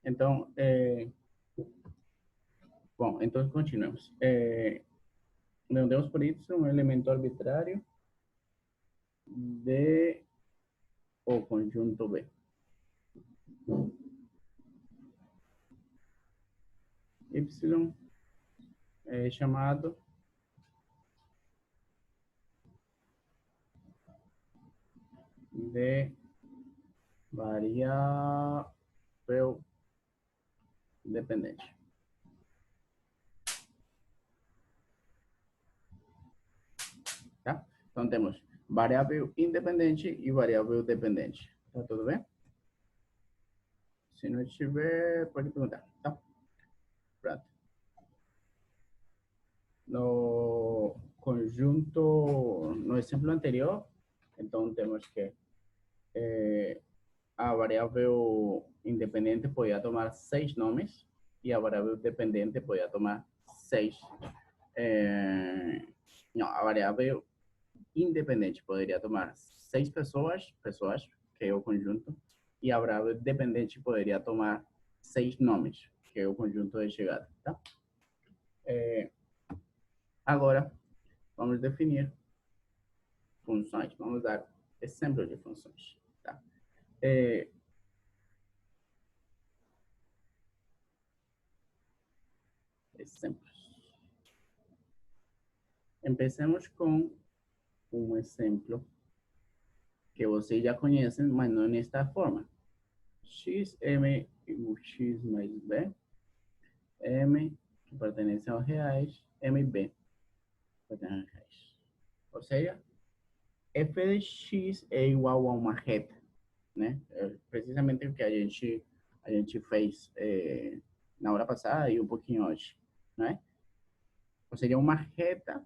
Então, bom, então continuamos. Não demos por y um elemento arbitrário de o conjunto B. Y é chamado de variável dependente. Tá? Então, temos variável independente e variável dependente. Tá tudo bem? Se não estiver, pode perguntar. Tá? Pronto. No conjunto, no exemplo anterior, então temos que a variável independente podia tomar 6 nomes e a variável dependente podia tomar 6. Não, a variável independente poderia tomar 6 pessoas, que é o conjunto, e a variável dependente poderia tomar 6 nomes, que é o conjunto de chegada. Tá? Agora, vamos definir funções. Vamos dar exemplos de funções. Tá? Exemplos. Empecemos com um exemplo que vocês já conhecem, mas não nesta forma. XM igual x mais b, m que pertence aos reais, mb que pertence aos reais. Ou seja, f de x é igual a uma reta, né? É precisamente o que a gente fez na hora passada e um pouquinho hoje, né? Ou seja, uma reta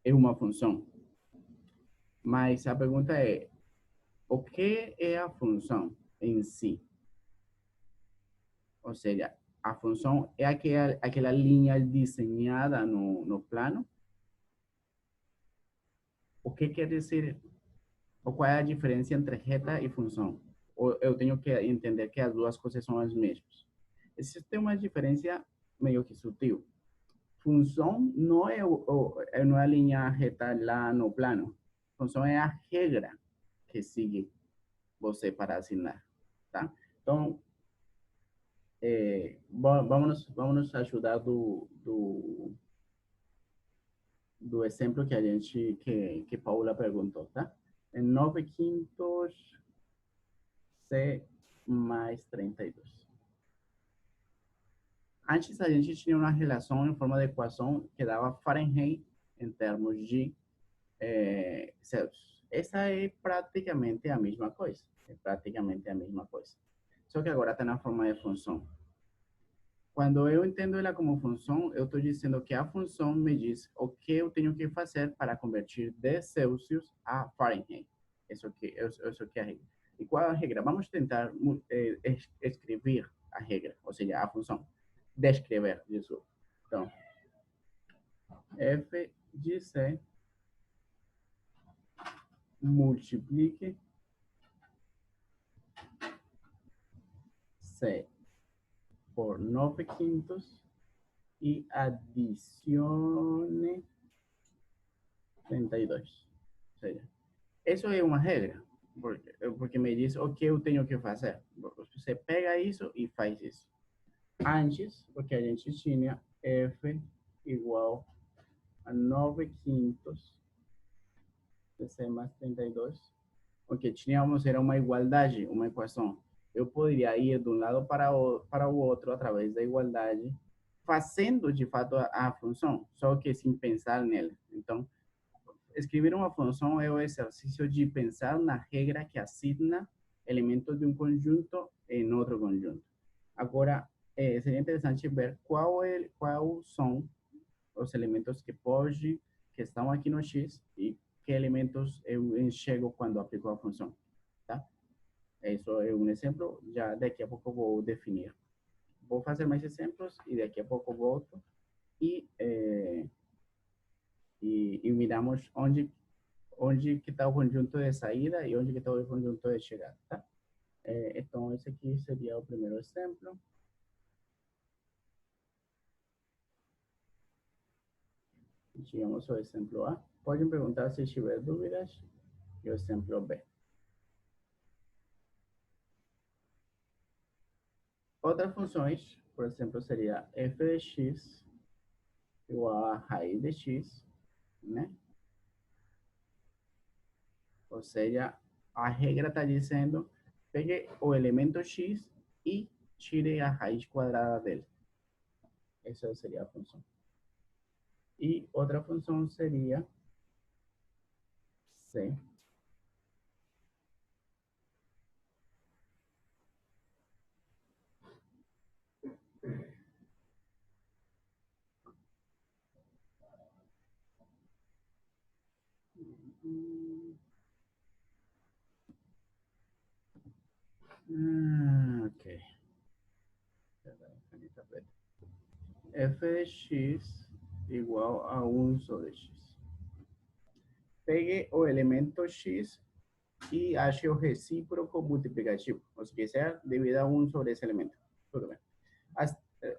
é uma função. Mas a pergunta é, o que é a função em si? Ou seja, a função é aquela linha desenhada no plano? O que quer dizer, ou qual é a diferença entre reta e função? Ou eu tenho que entender que as duas coisas são as mesmas? Existe uma diferença meio que sutil. Função não é a linha reta lá no plano. Função é a regra que sigue você para assinar, tá? Então, vamos ajudar do exemplo que que Paula perguntou, tá? Em 9 quintos C mais 32. Antes a gente tinha uma relação em forma de equação que dava Fahrenheit em termos de Celsius. Essa é praticamente a mesma coisa. É praticamente a mesma coisa. Só que agora está na forma de função. Quando eu entendo ela como função, eu estou dizendo que a função me diz o que eu tenho que fazer para convertir de Celsius a Fahrenheit. Isso que é a regra. E qual é a regra? Vamos tentar escrever a regra, ou seja, a função. Descrever, desculpa. Então, f de c multiplique c por 9 quintos y adicione 32. O sea, isso é uma regra, porque me diz o que eu tenho que fazer. Você pega isso e faz isso. Antes, porque a gente tinha f igual a 9 quintos de c mais 32, porque tínhamos era uma igualdade, uma equação. Eu poderia ir de um lado para o outro através da igualdade, fazendo de fato a função, só que sem pensar nela. Então, escrever uma função é o exercício de pensar na regra que assigna elementos de um conjunto em outro conjunto. Agora, seria interessante ver quais são os elementos que estão aqui no X e que elementos eu enxergo quando aplico a função, tá? Isso é um exemplo, já daqui a pouco eu vou definir. Vou fazer mais exemplos e daqui a pouco volto e, e miramos onde que está o conjunto de saída e onde que está o conjunto de chegada, tá? Então, esse aqui seria o primeiro exemplo. Digamos o exemplo A. Podem perguntar se tiver dúvidas. E o exemplo B. Outras funções, por exemplo, seria f de x igual a raiz de x, né? Ou seja, a regra está dizendo, pegue o elemento x e tire a raiz quadrada dele. Essa seria a função. E outra função seria c ok. F de x igual a 1 sobre x. Pegue o elemento x y ache o recíproco multiplicativo. O sea, divida 1 sobre esse elemento. Tudo bem.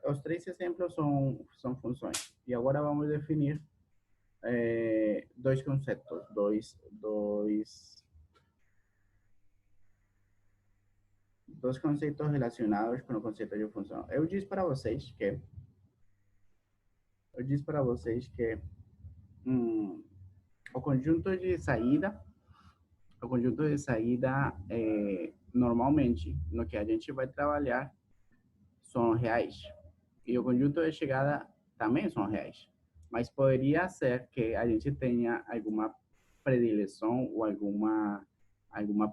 Os três exemplos são funções. E agora vamos definir dois conceitos, dois conceitos relacionados com o conceito de função. Eu disse para vocês que o conjunto de saída normalmente no que a gente vai trabalhar são reais. E o conjunto de chegada também são reais. Mas poderia ser que a gente tenha alguma predileção ou alguma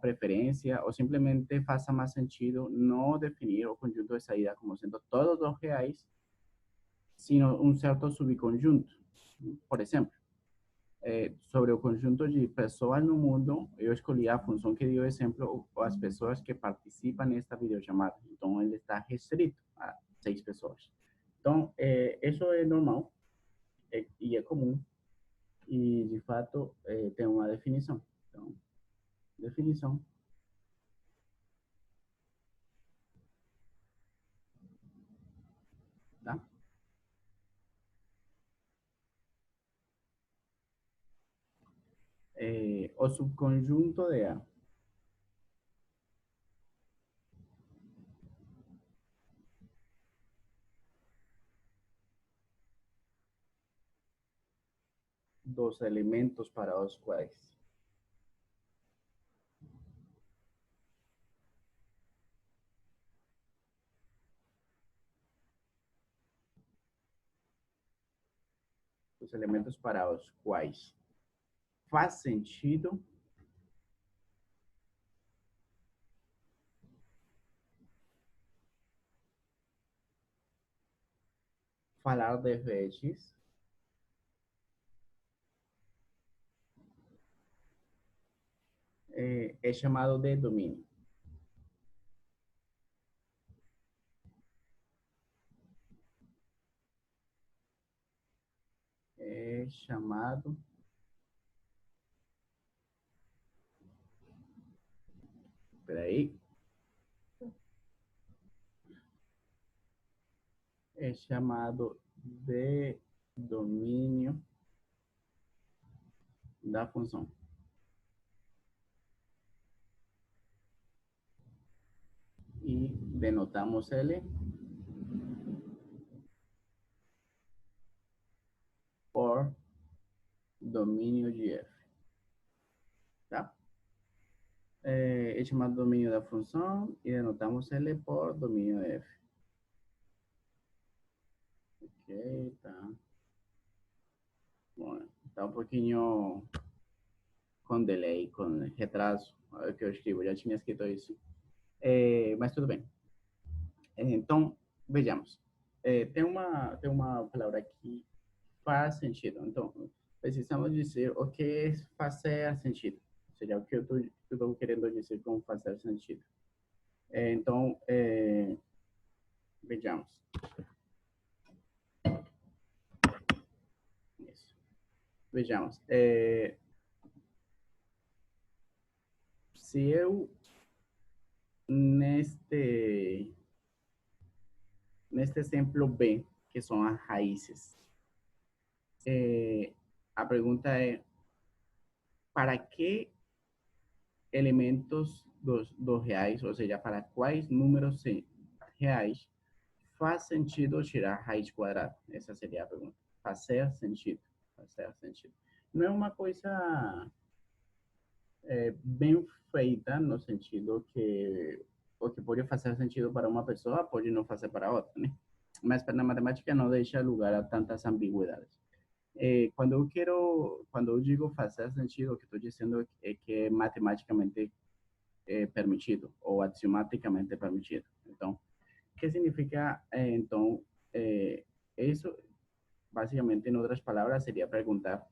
preferência, ou simplesmente faça mais sentido não definir o conjunto de saída como sendo todos os reais, sino um certo subconjunto. Por exemplo, sobre o conjunto de pessoas no mundo, eu escolhi a função que deu exemplo, as pessoas que participam nesta videochamada. Então, ele está restrito a 6 pessoas. Então, isso é normal e é comum. E, de fato, tem uma definição. Então, definição, tá? O subconjunto de A dos elementos para os quais faz sentido falar de vezes é chamado de domínio. É chamado, peraí, é chamado de domínio da função. E denotamos ele por domínio de f, tá? É chamado domínio da função e denotamos ele por domínio de f. Ok, tá. Bom, tá um pouquinho com delay, com retraso, é o que eu escrevo, já tinha escrito isso. Mas tudo bem. Então, vejamos. Tem uma palavra que faz sentido. Então, precisamos dizer o que é fazer sentido. Seria o que eu estou querendo dizer com fazer sentido. Então, vejamos. Isso. Vejamos. Se eu neste, neste exemplo B, que são as raízes, a pergunta é, para que elementos dos reais, ou seja, para quais números reais faz sentido tirar raiz quadrada? Essa seria a pergunta. Fazer sentido. Fazer sentido. Não é uma coisa bem feita no sentido que o que pode fazer sentido para uma pessoa pode não fazer para outra, né? Mas para a matemática não deixa lugar a tantas ambiguidades. Quando eu digo fazer sentido, o que estou dizendo é que é matematicamente permitido ou axiomaticamente permitido. Então, o que significa, então, isso, basicamente, em outras palavras, seria perguntar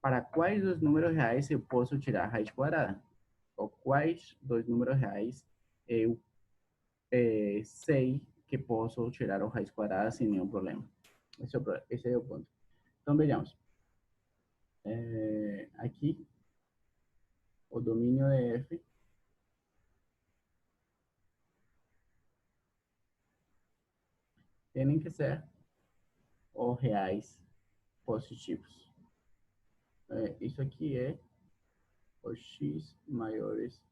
para quais dos números reais eu posso tirar a raiz quadrada? Ou quais dos números reais eu sei que posso tirar a raiz quadrada sem nenhum problema? Esse é o ponto. Então, vejamos. Aqui, o domínio de f tem que ser os reais positivos. Isso aqui é os x maiores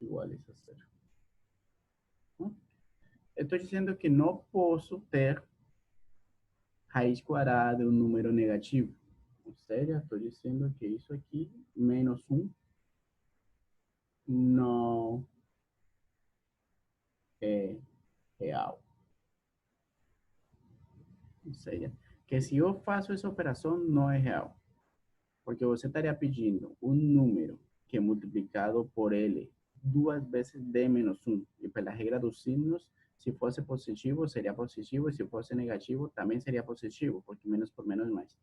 iguais a zero. Eu estou dizendo que não posso ter raiz quadrada de um número negativo. Ou seja, estou dizendo que isso aqui, menos 1, não é real. Ou seja, que se eu faço essa operação, não é real. Porque você estaria pedindo um número que é multiplicado por ele duas vezes d menos 1. E pela regra dos signos, se fosse positivo, seria positivo. E se fosse negativo, também seria positivo, porque menos por menos é mais.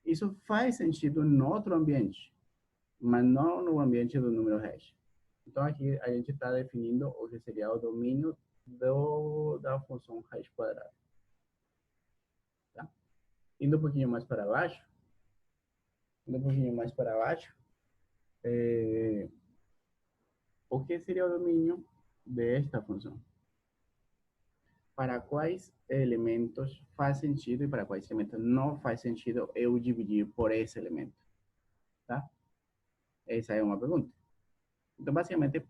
Isso faz sentido em outro ambiente, mas não no ambiente do número hash. Então, aqui a gente está definindo o que seria o domínio da função hash quadrada. Tá? Indo um pouquinho mais para baixo, o que seria o domínio desta função? Para quais elementos faz sentido e para quais elementos não faz sentido eu dividir por esse elemento? Tá? Essa é uma pergunta. Então, basicamente,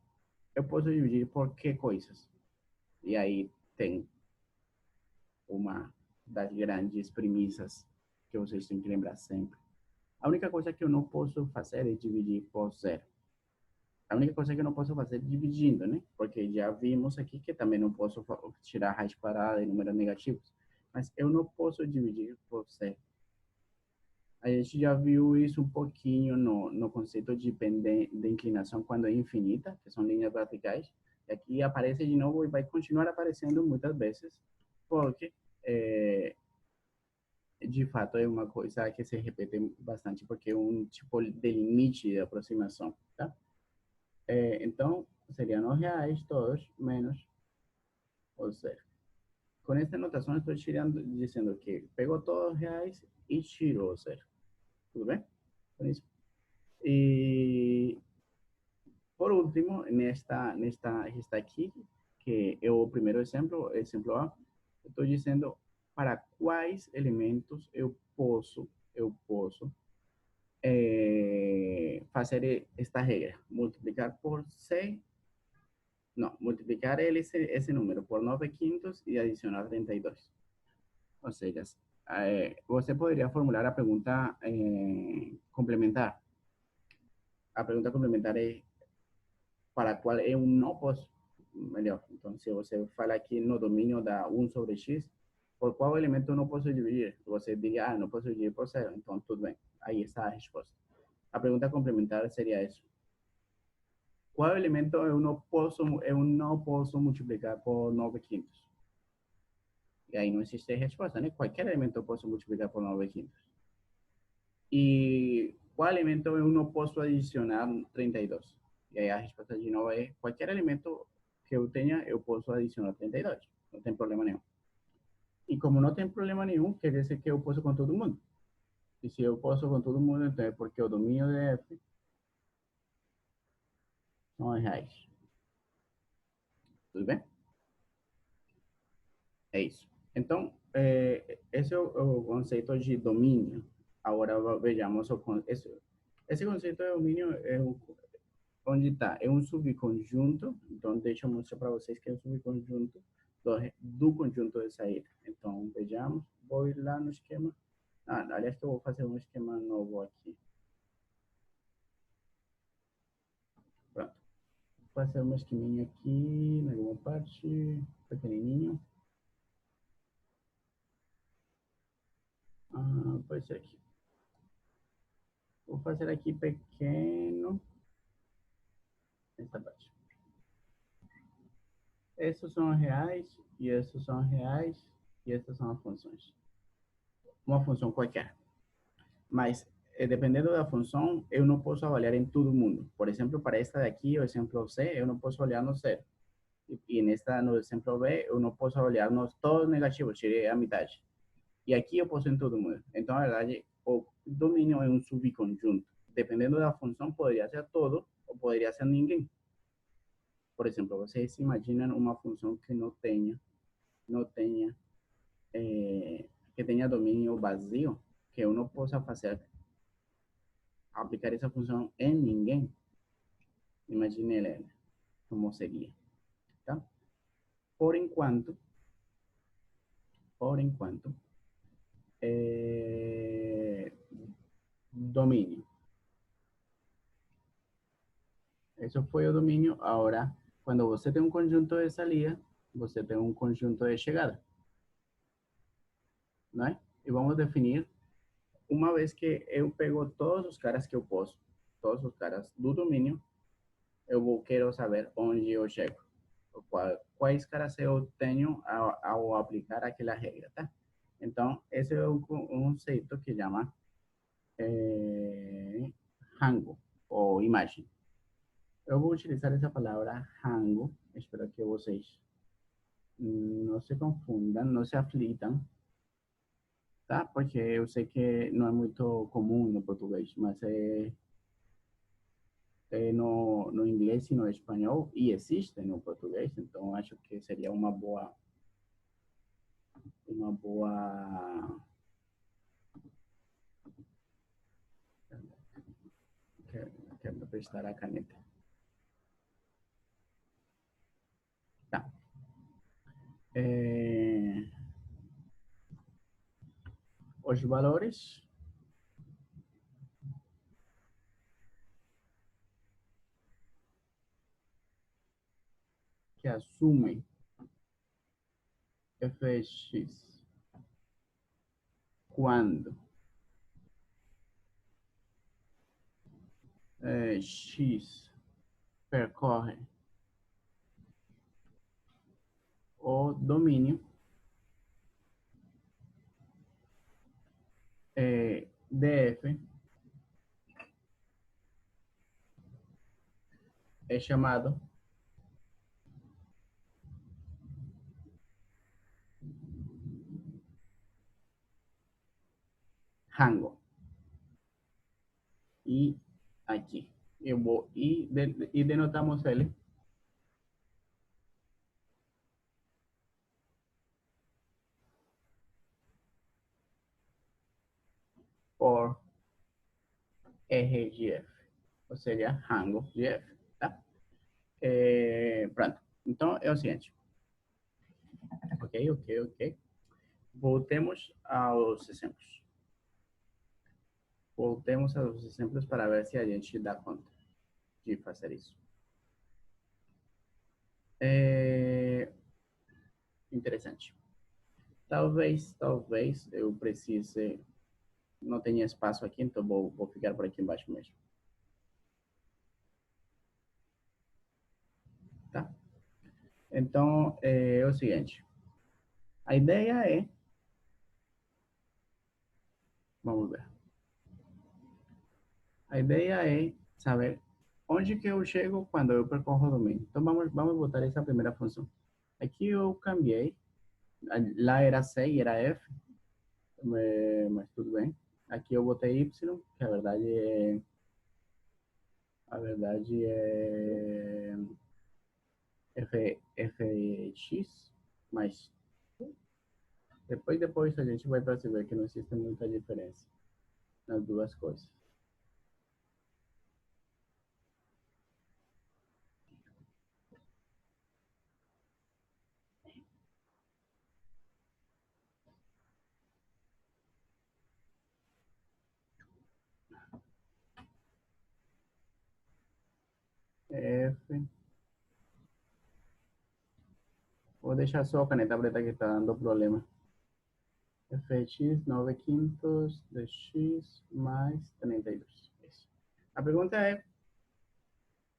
eu posso dividir por que coisas? E aí tem uma das grandes premissas que vocês têm que lembrar sempre. A única coisa que eu não posso fazer é dividir por zero. A única coisa que eu não posso fazer é dividindo, né? Porque já vimos aqui que também não posso tirar raiz quadrada e números negativos. Mas eu não posso dividir por zero. A gente já viu isso um pouquinho no conceito de inclinação quando é infinita, que são linhas verticais. E aqui aparece de novo e vai continuar aparecendo muitas vezes, porque de fato é uma coisa que se repete bastante, porque é um tipo de limite de aproximação, tá? Então, seriam os reais todos menos o zero. Com esta notação, estou tirando, dizendo que pegou todos os reais e tirou o zero. Tudo bem? Com isso. E, por último, nesta aqui, que é o primeiro exemplo A, estou dizendo para quais elementos eu posso fazer esta regra. Multiplicar por C, não, multiplicar esse número por 9 quintos e adicionar 32. Ou seja, você poderia formular a pergunta complementar. A pergunta complementar é para qual eu não posso, melhor. Então, se você fala aqui no domínio da 1 sobre x, por qual elemento eu não posso dividir? Você diria, não posso dividir por zero. Então, tudo bem. Aí está a resposta. A pergunta complementar seria isso. Qual elemento eu não posso multiplicar por 9 quintos? E aí não existe resposta, né? Qualquer elemento eu posso multiplicar por 9 quintos. E qual elemento eu não posso adicionar 32? E aí a resposta de novo é qualquer elemento que eu tenha, eu posso adicionar 32. Não tem problema nenhum. E como não tem problema nenhum, quer dizer que eu posso com todo mundo. E se eu posso com todo mundo, então é porque o domínio de f São reais. Tudo bem? É isso. Então, esse é o conceito de domínio. Agora vejamos esse conceito de domínio onde está? É um subconjunto. Então, deixa eu mostrar para vocês que é um subconjunto do conjunto de saída. Então, vejamos. Vou ir lá no esquema. Aliás, que eu vou fazer um esquema novo aqui. Pronto. Vou fazer um esqueminha aqui, na alguma parte, pequenininho. Pode ser aqui. Vou fazer aqui pequeno. Essa parte. Esses são reais, e esses são reais, e essas são as funções. Uma função qualquer. Mas, dependendo da função, eu não posso avaliar em todo mundo. Por exemplo, para esta daqui, o exemplo C, eu não posso avaliar no zero. E nesta, no exemplo B, eu não posso avaliar nos todos negativos, tirei a metade. E aqui eu posso em todo mundo. Então, na verdade, o domínio é um subconjunto. Dependendo da função, poderia ser todo ou poderia ser ninguém. Por exemplo, vocês imaginam uma função que não tenha que tenha domínio vazio, que eu não possa fazer, aplicar essa função em ninguém. Imagine ele como seria, tá? Por enquanto, por enquanto, domínio. Isso foi o domínio. Agora, quando você tem um conjunto de saída, você tem um conjunto de chegada, não é? E vamos definir, uma vez que eu pego todos os caras que eu posso, todos os caras do domínio, quero saber onde eu chego, quais caras eu tenho ao aplicar aquela regra, tá? Então, esse é um conceito que chama rango ou imagem. Eu vou utilizar essa palavra rango, espero que vocês não se confundam, não se aflitam, tá? Porque eu sei que não é muito comum no português, mas no inglês e no espanhol, e existe no português, então acho que seria uma boa. Quero prestar a caneta. Tá. Os valores que assumem fx quando x percorre o domínio df é chamado rango. E aqui eu vou e denotamos ele por RGF, ou seja, rango de F, tá? Pronto. Então é o seguinte. Ok. Voltemos aos exemplos. Voltemos aos exemplos para ver se a gente dá conta de fazer isso. Interessante. Talvez eu precise. Não tenha espaço aqui, então vou ficar por aqui embaixo mesmo. Tá? Então, é o seguinte. A ideia é. Vamos ver. A ideia é saber onde que eu chego quando eu percorro o domínio. Então, vamos botar essa primeira função. Aqui eu cambiei. Lá era C e era F, mas tudo bem. Aqui eu botei Y, que a verdade A verdade é fx, mas depois a gente vai perceber que não existe muita diferença nas duas coisas. F, vou deixar só a caneta preta que está dando problema. Fx 9 quintos de x mais 32. Isso. A pergunta é,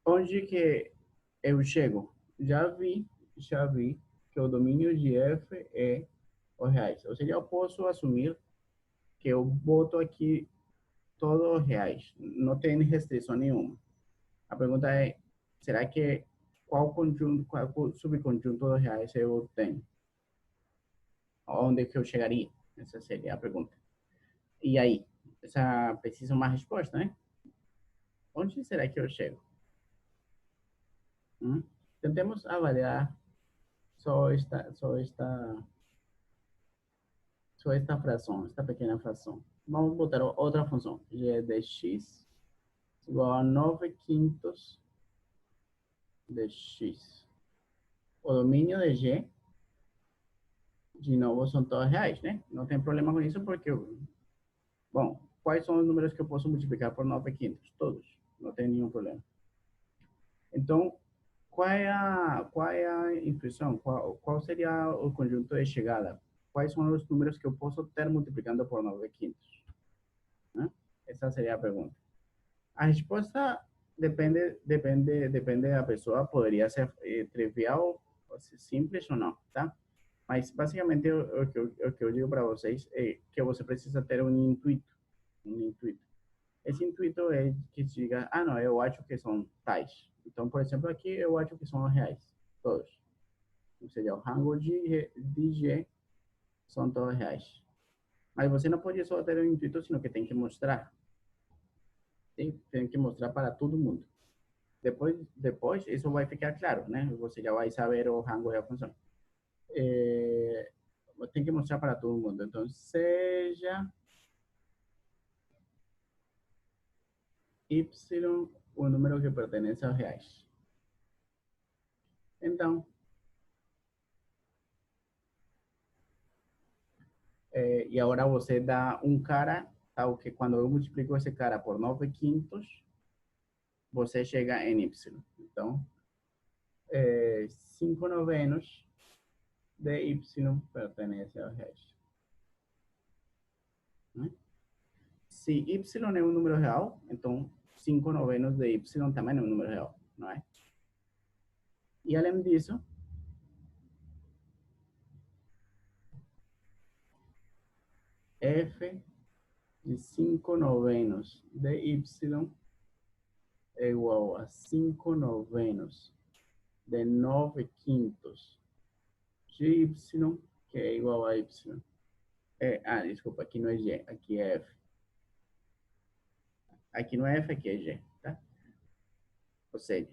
onde que eu chego? Já vi que o domínio de f é os reais. Ou seja, eu posso assumir que eu boto aqui todos os reais. Não tem restrição nenhuma. A pergunta é, será que qual subconjunto dos reais eu tenho? Onde que eu chegaria? Essa seria a pergunta. E aí? Essa precisa uma resposta, né? Onde será que eu chego? Hum? Tentemos avaliar só esta, só esta, só esta fração, esta pequena fração. Vamos botar outra função. G de x igual a 9 quintos de x. O domínio de G, de novo, são todos reais, né? Não tem problema com isso porque, bom, quais são os números que eu posso multiplicar por 9 quintos? Todos. Não tem nenhum problema. Então, qual é a intuição? Qual seria o conjunto de chegada? Quais são os números que eu posso ter multiplicando por 9 quintos? Né? Essa seria a pergunta. A resposta depende da pessoa. Poderia ser trivial, ou ser simples ou não, tá? Mas, basicamente, o que eu digo para vocês é que você precisa ter um intuito. Um intuito. Esse intuito é que diga, ah, não, eu acho que são tais. Então, por exemplo, aqui eu acho que são reais, todos. Ou seja, o rango de G são todos reais. Mas você não pode só ter um intuito, sino que tem que mostrar. Tem que mostrar para todo mundo. Depois isso vai ficar claro, né? Você já vai saber o rango da função. Tem que mostrar para todo mundo. Então, seja y o número que pertenece aos reais. Então, e agora você dá um cara, tal que quando eu multiplico esse cara por 9 quintos, você chega em y. Então, 5 novenos de y pertenece aos reais. Né? Se y é um número real, então 5 novenos de y também é um número real, não é? E além disso, f de 5 novenos de y é igual a 5 novenos de 9 quintos de y, que é igual a y. Desculpa, aqui não é g, aqui é f. Aqui não é f, aqui é g, tá? Ou seja,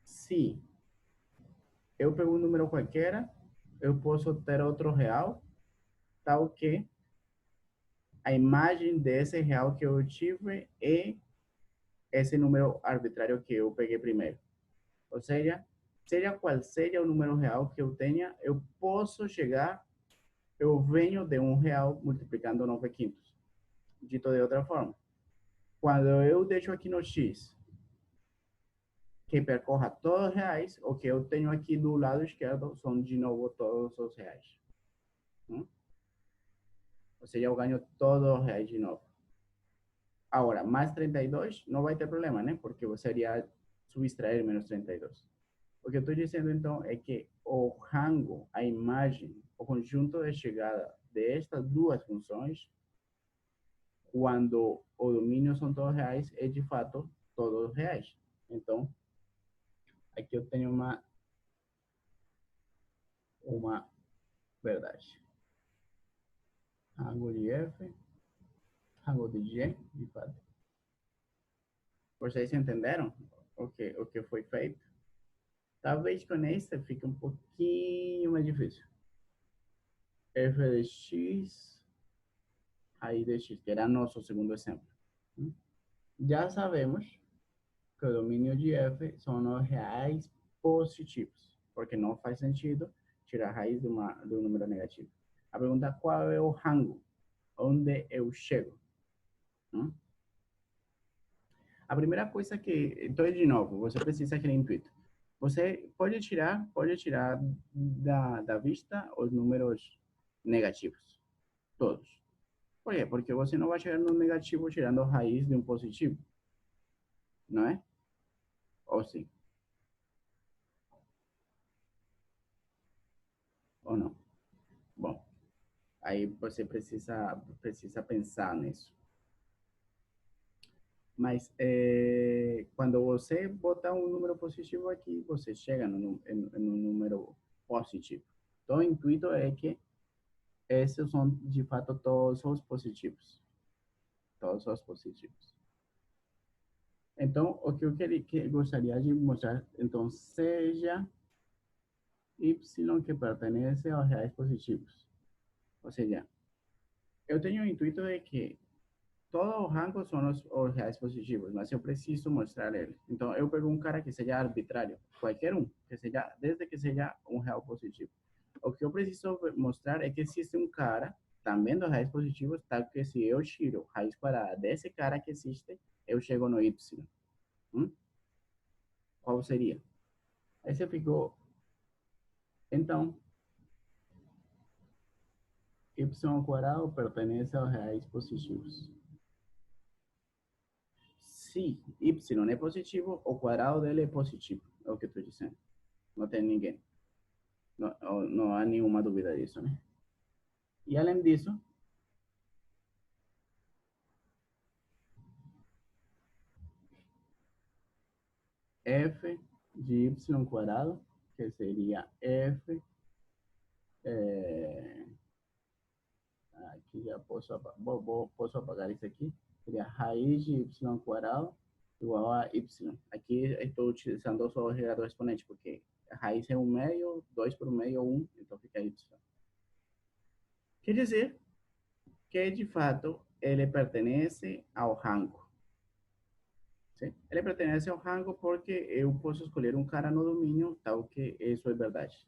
se eu pego um número qualquer, eu posso ter outro real, tal que a imagem desse real que eu tive é esse número arbitrário que eu peguei primeiro. Ou seja qual seja o número real que eu tenha, eu posso chegar, eu venho de um real multiplicando 9 quintos. Dito de outra forma, quando eu deixo aqui no x que percorra todos os reais, o que eu tenho aqui do lado esquerdo são de novo todos os reais. Ou seja, eu ganho todos os reais de novo. Agora, mais 32 não vai ter problema, né? Porque você iria subtrair menos 32. O que eu estou dizendo, então, é que o rango, a imagem, o conjunto de chegada destas duas funções, quando o domínio são todos reais, é de fato todos reais. Então, aqui eu tenho uma verdade. Rango de f, rango de g, de fato. Vocês entenderam o que foi feito? Talvez com esse fique um pouquinho mais difícil. F de x, raiz de x, que era nosso segundo exemplo. Já sabemos que o domínio de f são os reais positivos, porque não faz sentido tirar a raiz de um número negativo. A pergunta é qual é o rango, onde eu chego. Hum? A primeira coisa que, então, de novo, você precisa aquele intuito. Você pode tirar da vista os números negativos, todos. Por quê? Porque você não vai chegar no negativo tirando a raiz de um positivo, não é? Ou sim, ou não. Bom, aí você precisa pensar nisso. Mas quando você botar um número positivo aqui, você chega em um número positivo. Então, o intuito é que esses são, de fato, todos os positivos. Todos os positivos. Então, o que eu gostaria de mostrar, então, seja y que pertenece aos reais positivos. Ou seja, eu tenho o intuito de que todos os rangos são os reais positivos, mas eu preciso mostrar ele. Então, eu pego um cara que seja arbitrário, qualquer um, que seja, desde que seja um real positivo. O que eu preciso mostrar é que existe um cara, também dos reais positivos, tal que se eu tiro raiz quadrada desse cara que existe, eu chego no y. Hum? Qual seria? Aí você ficou, então, y ao quadrado pertence aos reais positivos. Se y é positivo, o quadrado dele é positivo, é o que eu estou dizendo. Não tem ninguém. Não, não há nenhuma dúvida disso, né? E além disso, f de y quadrado, que seria f, aqui já posso apagar isso aqui, seria raiz de y quadrado igual a y. Aqui estou utilizando só o gerador exponente, porque a raiz é 1 meio, 2 por meio, 1, então fica y. Quer dizer que, de fato, ele pertence ao rango. Sim? Ele pertence ao rango porque eu posso escolher um cara no domínio tal que isso é verdade.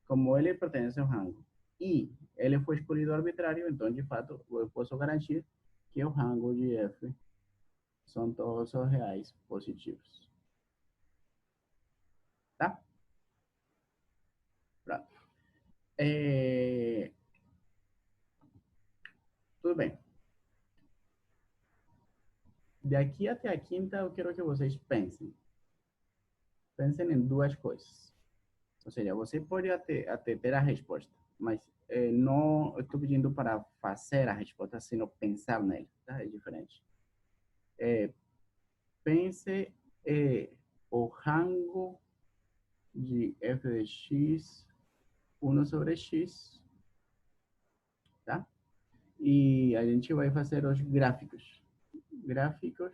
Como ele pertence ao rango e ele foi escolhido arbitrário, então, de fato, eu posso garantir que o rango de f são todos os reais positivos. Tá? Pronto. Tudo bem. De aqui até a quinta, eu quero que vocês pensem. Pensem em duas coisas. Ou seja, você pode até ter a resposta, mas não estou pedindo para fazer a resposta, sino pensar nela, tá? É diferente. Pense o rango de f de x, 1 sobre x, tá? E a gente vai fazer os gráficos. Gráficos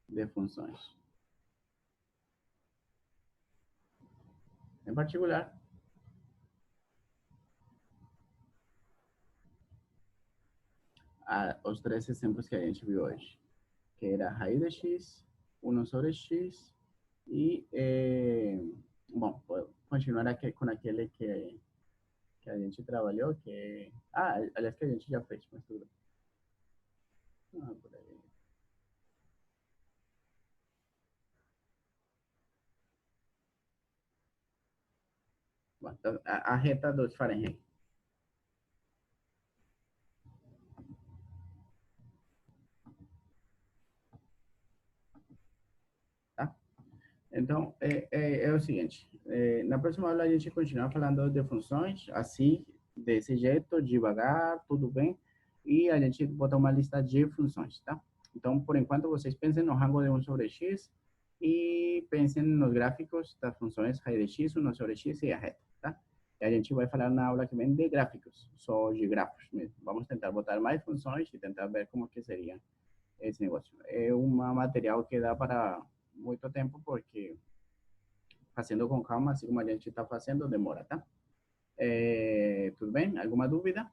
de funções. Em particular, os três exemplos que a gente viu hoje, que era raiz de x, 1 sobre x e, bom, vou continuar aqui com aquele que a gente trabalhou, que, aliás, que a gente já fez, mas tudo bem. Por aí. Bom, então, a reta dos Fahrenheit. Tá? Então, é o seguinte, na próxima aula a gente continua falando de funções, assim, desse jeito, devagar, tudo bem, e a gente botar uma lista de funções, tá? Então, por enquanto, vocês pensem no rango de 1 sobre x e pensem nos gráficos das funções raiz de x, 1 sobre x e a reta, tá? E a gente vai falar na aula que vem de gráficos, só de grafos mesmo. Vamos tentar botar mais funções e tentar ver como que seria esse negócio. É um material que dá para muito tempo, porque fazendo com calma, assim como a gente está fazendo, demora, tá? Tudo bem? Alguma dúvida?